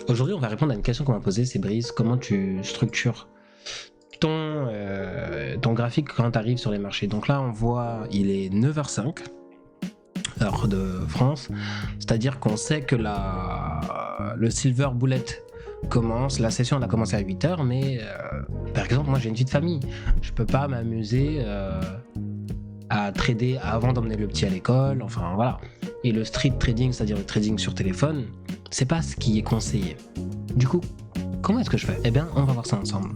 Aujourd'hui, on va répondre à une question qu'on m'a posée, c'est Brice, comment tu structures ton graphique quand tu arrives sur les marchés. Donc là, on voit, il est 9h05, heure de France, c'est-à-dire qu'on sait que le Silver Bullet commence, la session elle a commencé à 8h, mais par exemple, moi j'ai une vie de famille, je peux pas m'amuser à trader avant d'emmener le petit à l'école, enfin voilà. Et le street trading, c'est-à-dire le trading sur téléphone, c'est pas ce qui est conseillé. Du coup, comment est-ce que je fais? Eh bien, on va voir ça ensemble.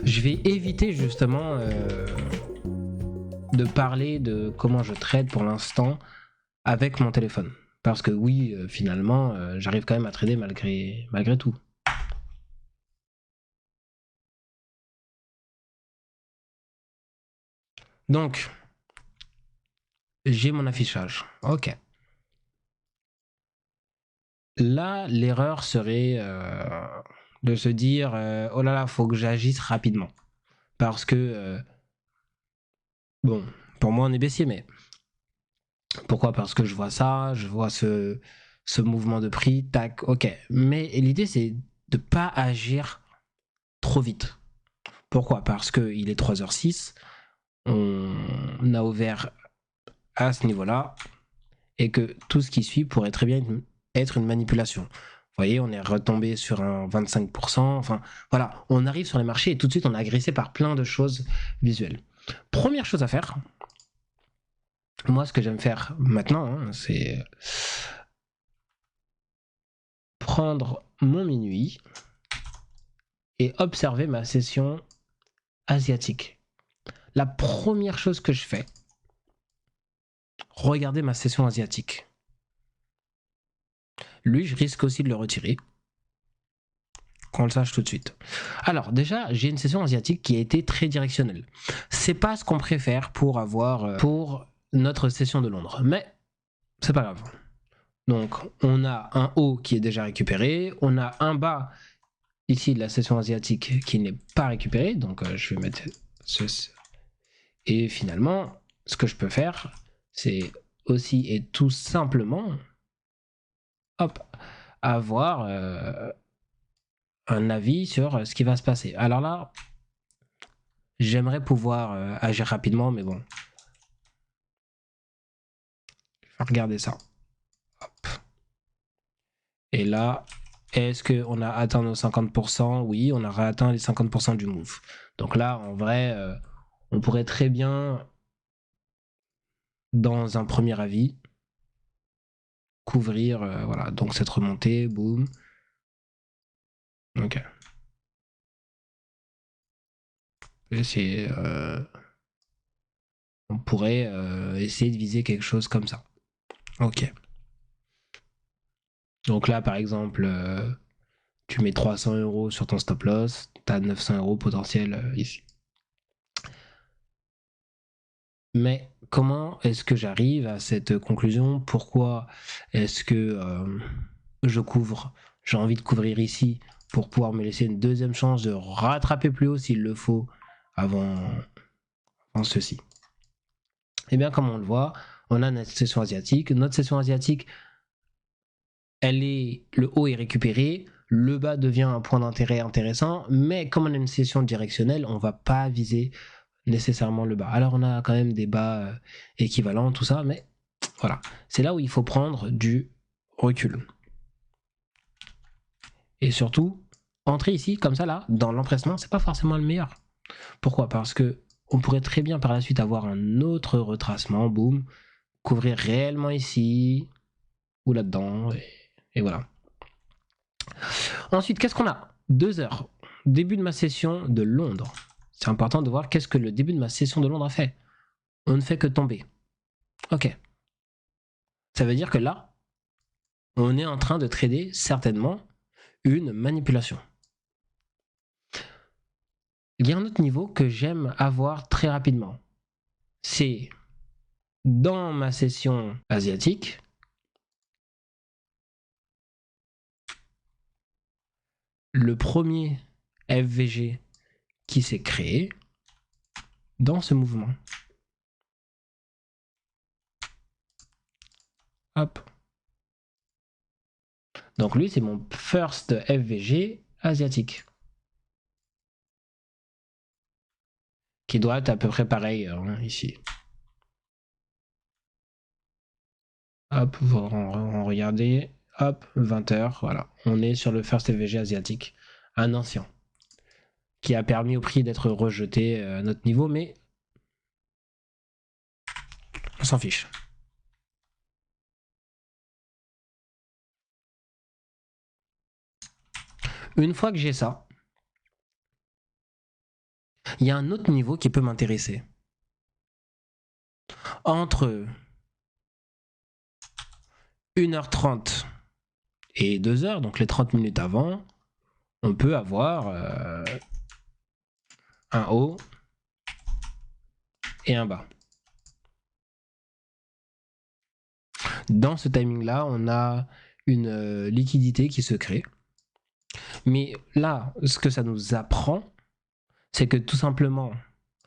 Je vais éviter justement de parler de comment je trade pour l'instant avec mon téléphone. Parce que oui, finalement, j'arrive quand même à trader malgré tout. Donc, j'ai mon affichage. Ok. Là, l'erreur serait de se dire oh là là, faut que j'agisse rapidement. Parce que, bon, pour moi, on est baissier, mais pourquoi? Parce que je vois ça, je vois ce mouvement de prix, tac, ok. Mais l'idée, c'est de pas agir trop vite. Pourquoi? Parce qu'il est 3h06, on a ouvert à ce niveau-là, et que tout ce qui suit pourrait très bien être une manipulation. Vous voyez, on est retombé sur un 25%, enfin voilà, on arrive sur les marchés et tout de suite on est agressé par plein de choses visuelles. Première chose à faire, moi ce que j'aime faire maintenant, hein, c'est prendre mon minuit et observer ma session asiatique. La première chose que je fais, regardez ma session asiatique. Lui, je risque aussi de le retirer. Qu'on le sache tout de suite. Alors déjà, j'ai une session asiatique qui a été très directionnelle. C'est pas ce qu'on préfère pour notre session de Londres, mais c'est pas grave. Donc on a un haut qui est déjà récupéré, on a un bas ici de la session asiatique qui n'est pas récupéré, donc je vais mettre ceci. Et finalement, ce que je peux faire, c'est aussi et tout simplement, hop, avoir un avis sur ce qui va se passer. Alors là, j'aimerais pouvoir agir rapidement, mais bon. Regardez ça. Hop. Et là, est-ce qu'on a atteint nos 50%? Oui, on a atteint les 50% du move. Donc là, en vrai, on pourrait très bien, dans un premier avis, couvrir voilà, donc cette remontée, boum. Ok. Et on pourrait essayer de viser quelque chose comme ça. Ok. Donc là, par exemple, tu mets 300 € sur ton stop loss, tu as 900 € potentiel ici. Mais comment est-ce que j'arrive à cette conclusion? Pourquoi est-ce que je couvre? J'ai envie de couvrir ici pour pouvoir me laisser une deuxième chance de rattraper plus haut s'il le faut avant ceci. Et bien comme on le voit, on a notre session asiatique. Notre session asiatique, le haut est récupéré, le bas devient un point d'intérêt intéressant, mais comme on a une session directionnelle, on ne va pas viser nécessairement le bas. Alors on a quand même des bas équivalents, tout ça, mais voilà. C'est là où il faut prendre du recul. Et surtout, entrer ici, comme ça, là, dans l'empressement, c'est pas forcément le meilleur. Pourquoi? Parce que on pourrait très bien par la suite avoir un autre retracement, boum, couvrir réellement ici, ou là-dedans, et voilà. Ensuite, qu'est-ce qu'on a? 2 heures. Début de ma session de Londres. C'est important de voir qu'est-ce que le début de ma session de Londres a fait. On ne fait que tomber. Ok. Ça veut dire que là, on est en train de trader certainement une manipulation. Il y a un autre niveau que j'aime avoir très rapidement. C'est dans ma session asiatique, le premier FVG qui s'est créé dans ce mouvement. Hop. Donc lui, c'est mon first FVG asiatique. Qui doit être à peu près pareil hein, ici. Hop, on regarder. Hop, 20h, voilà. On est sur le first FVG asiatique. Un ancien. Qui a permis au prix d'être rejeté à notre niveau, mais on s'en fiche. Une fois que j'ai ça, il y a un autre niveau qui peut m'intéresser. Entre 1h30 et 2h, donc les 30 minutes avant, on peut avoir un haut et un bas. Dans ce timing-là, on a une liquidité qui se crée. Mais là, ce que ça nous apprend, c'est que tout simplement,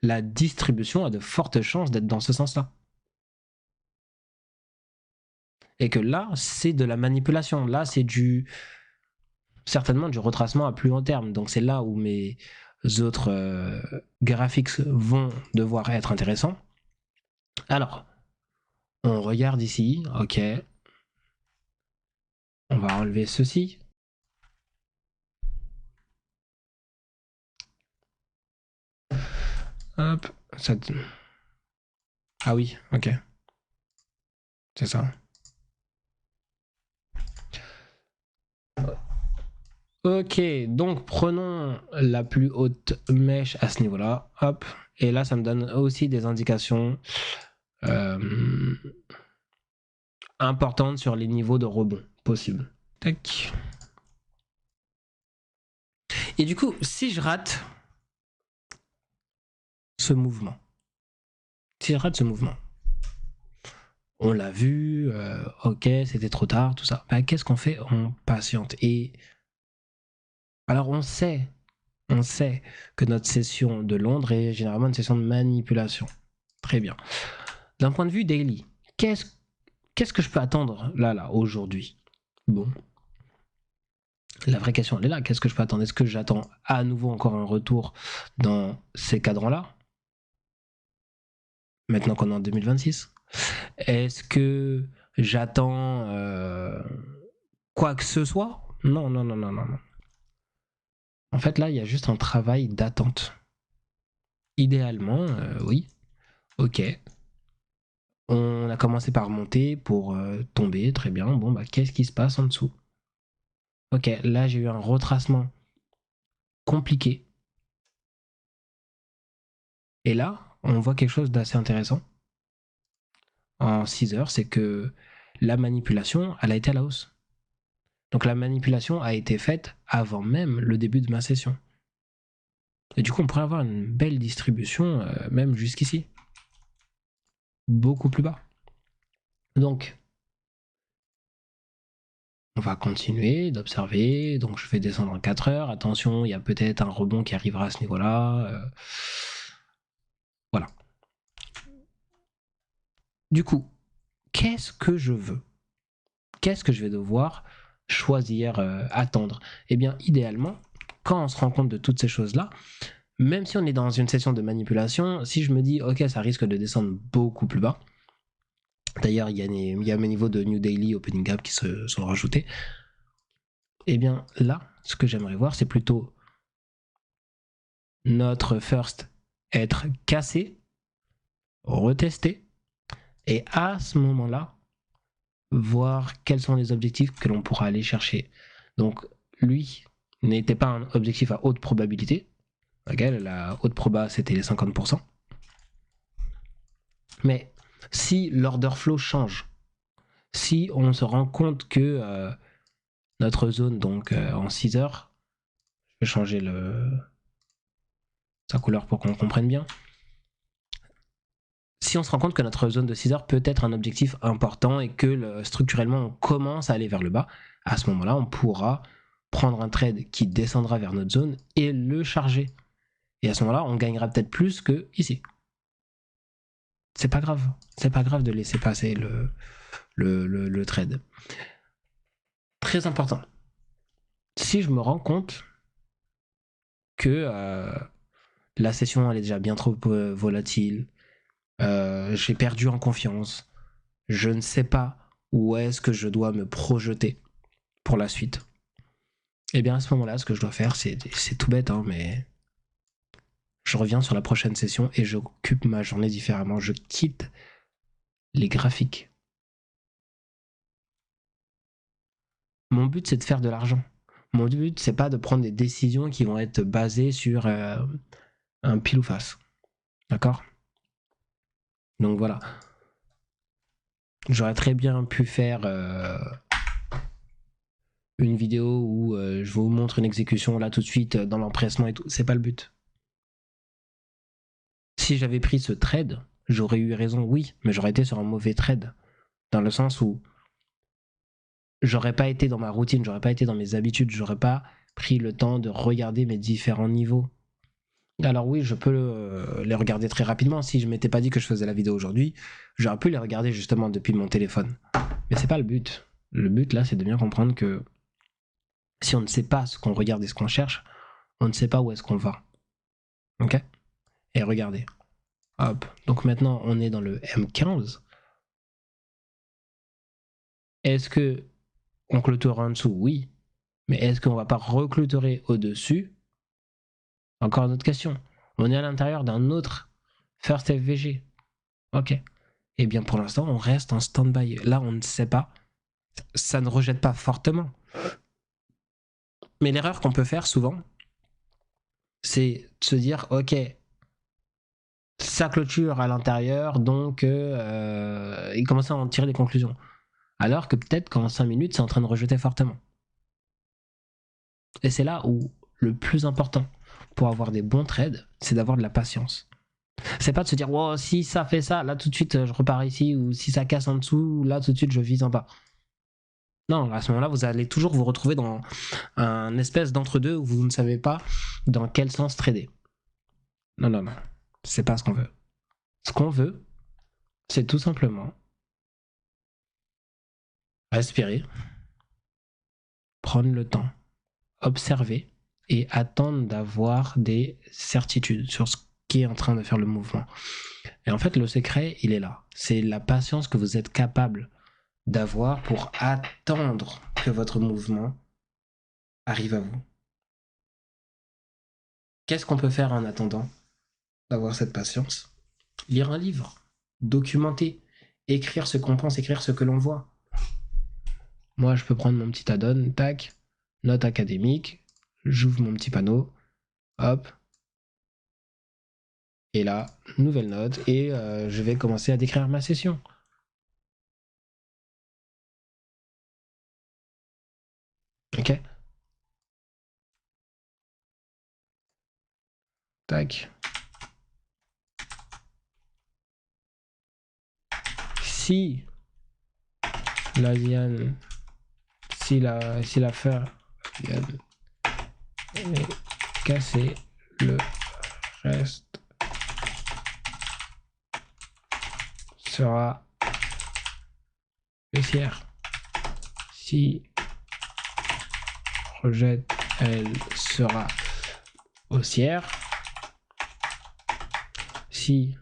la distribution a de fortes chances d'être dans ce sens-là. Et que là, c'est de la manipulation. Là, c'est certainement du retracement à plus long terme. Donc c'est là où mes autres graphiques vont devoir être intéressants. Alors, on regarde ici, ok. On va enlever ceci. Hop, ça... Ah oui, ok. C'est ça. Ok, donc prenons la plus haute mèche à ce niveau-là. Hop, et là, ça me donne aussi des indications importantes sur les niveaux de rebond possibles. Tac. Et du coup, si je rate ce mouvement, on l'a vu, ok, c'était trop tard, tout ça. Bah, qu'est-ce qu'on fait? On patiente. Et alors, on sait que notre session de Londres est généralement une session de manipulation. Très bien. D'un point de vue daily, qu'est-ce que je peux attendre là, aujourd'hui? Bon. La vraie question, elle est là. Qu'est-ce que je peux attendre? Est-ce que j'attends à nouveau encore un retour dans ces cadrans-là? Maintenant qu'on est en 2026? Est-ce que j'attends quoi que ce soit? Non. En fait, là, il y a juste un travail d'attente. Idéalement, oui. Ok. On a commencé par monter pour tomber. Très bien. Bon, bah, qu'est-ce qui se passe en dessous? Ok, là, j'ai eu un retracement compliqué. Et là, on voit quelque chose d'assez intéressant. En 6 heures, c'est que la manipulation, elle a été à la hausse. Donc la manipulation a été faite avant même le début de ma session. Et du coup, on pourrait avoir une belle distribution, même jusqu'ici. Beaucoup plus bas. Donc, on va continuer d'observer. Donc, je vais descendre en 4 heures. Attention, il y a peut-être un rebond qui arrivera à ce niveau-là. Voilà. Du coup, qu'est-ce que je veux? Qu'est-ce que je vais devoir choisir, attendre? Eh bien, idéalement, quand on se rend compte de toutes ces choses-là, même si on est dans une session de manipulation, si je me dis, ok, ça risque de descendre beaucoup plus bas, d'ailleurs, il y a mes niveaux de New Daily Opening Gap qui se sont rajoutés, eh bien là, ce que j'aimerais voir, c'est plutôt notre first être cassé, retesté, et à ce moment-là, voir quels sont les objectifs que l'on pourra aller chercher. Donc, lui n'était pas un objectif à haute probabilité. Okay, la haute proba, c'était les 50%. Mais si l'order flow change, si on se rend compte que notre zone, donc en 6 heures, je vais changer sa couleur pour qu'on comprenne bien. Si on se rend compte que notre zone de 6 heures peut être un objectif important et que structurellement on commence à aller vers le bas, à ce moment-là, on pourra prendre un trade qui descendra vers notre zone et le charger. Et à ce moment-là, on gagnera peut-être plus que ici. C'est pas grave. C'est pas grave de laisser passer le trade. très important. Si je me rends compte que la session elle est déjà bien trop volatile, j'ai perdu en confiance, je ne sais pas où est-ce que je dois me projeter pour la suite, et bien à ce moment-là, ce que je dois faire, c'est tout bête, hein, mais je reviens sur la prochaine session et j'occupe ma journée différemment. Je quitte les graphiques. Mon but, c'est de faire de l'argent. Mon but, c'est pas de prendre des décisions qui vont être basées sur un pile ou face. D'accord? Donc voilà. J'aurais très bien pu faire une vidéo où je vous montre une exécution là tout de suite dans l'empressement et tout. C'est pas le but. Si j'avais pris ce trade, j'aurais eu raison, oui, mais j'aurais été sur un mauvais trade. Dans le sens où j'aurais pas été dans ma routine, j'aurais pas été dans mes habitudes, j'aurais pas pris le temps de regarder mes différents niveaux. Alors oui, je peux les regarder très rapidement. Si je m'étais pas dit que je faisais la vidéo aujourd'hui, j'aurais pu les regarder justement depuis mon téléphone. Mais c'est pas le but. Le but là, c'est de bien comprendre que si on ne sait pas ce qu'on regarde et ce qu'on cherche, on ne sait pas où est-ce qu'on va. Ok? Et regardez. Hop. Donc maintenant, on est dans le M15. Est-ce que on clôture en dessous? Oui. Mais est-ce qu'on va pas reclôturer au-dessus? Encore une autre question. On est à l'intérieur d'un autre First FVG. Ok. Eh bien, pour l'instant, on reste en stand-by. Là, on ne sait pas. Ça ne rejette pas fortement. Mais l'erreur qu'on peut faire souvent, c'est de se dire, ok, ça clôture à l'intérieur, donc il commence à en tirer des conclusions. Alors que peut-être qu'en 5 minutes, c'est en train de rejeter fortement. Et c'est là où le plus important pour avoir des bons trades, c'est d'avoir de la patience. C'est pas de se dire, wow, si ça fait ça, là tout de suite je repars ici, ou si ça casse en dessous, là tout de suite je vise en bas. Non, à ce moment-là, vous allez toujours vous retrouver dans un espèce d'entre-deux où vous ne savez pas dans quel sens trader. Non, non, non. C'est pas ce qu'on veut. Ce qu'on veut, c'est tout simplement respirer, prendre le temps, observer et attendre d'avoir des certitudes sur ce qui est en train de faire le mouvement. Et en fait, le secret, il est là. C'est la patience que vous êtes capable d'avoir pour attendre que votre mouvement arrive à vous. Qu'est-ce qu'on peut faire en attendant d'avoir cette patience? Lire un livre, documenter, écrire ce qu'on pense, écrire ce que l'on voit. Moi, je peux prendre mon petit add-on, tac, note académique, j'ouvre mon petit panneau, hop, et là, nouvelle note, et je vais commencer à décrire ma session. Ok. Tac. Si la diane, si la fer est cassée, le reste sera baissière. Si rejette, elle sera haussière. Si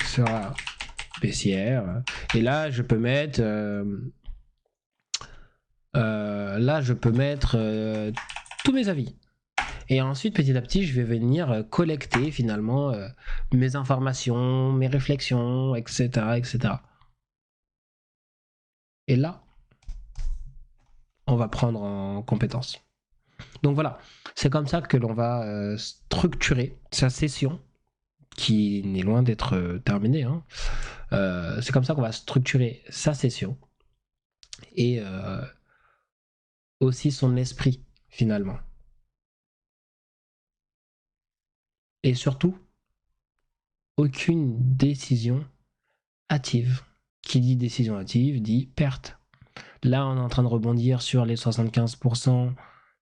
sera baissière. Et là, je peux mettre tous mes avis. Et ensuite, petit à petit, je vais venir collecter finalement mes informations, mes réflexions, etc., etc. Et là, on va prendre en compétence. Donc voilà, c'est comme ça que l'on va structurer sa session, qui n'est loin d'être terminée. Hein. C'est comme ça qu'on va structurer sa session et aussi son esprit finalement. Et surtout, aucune décision hâtive. Qui dit décision hâtive dit perte. Là, on est en train de rebondir sur les 75%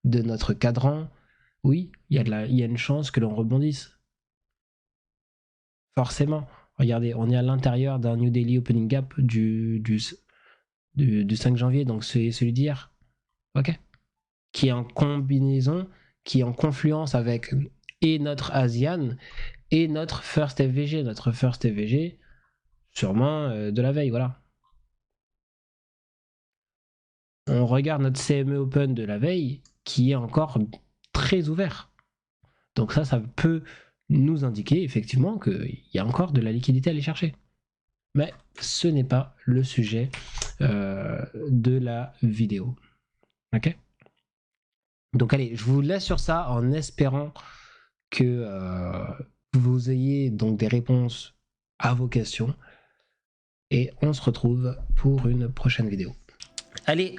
de notre cadran. Oui, il y a une chance que l'on rebondisse. Forcément. Regardez, on est à l'intérieur d'un New Daily Opening Gap du 5 janvier, donc c'est celui d'hier. Ok. Qui est en combinaison, qui est en confluence avec et notre ASEAN et notre First FVG. Notre First FVG, sûrement de la veille, voilà. On regarde notre CME Open de la veille, qui est encore très ouvert. Donc ça peut nous indiquer effectivement qu'il y a encore de la liquidité à aller chercher. Mais ce n'est pas le sujet de la vidéo. Ok ? Donc allez, je vous laisse sur ça en espérant que vous ayez donc des réponses à vos questions. Et on se retrouve pour une prochaine vidéo. Allez,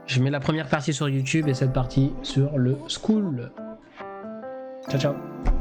je mets la première partie sur YouTube et cette partie sur le school. Ciao, ciao.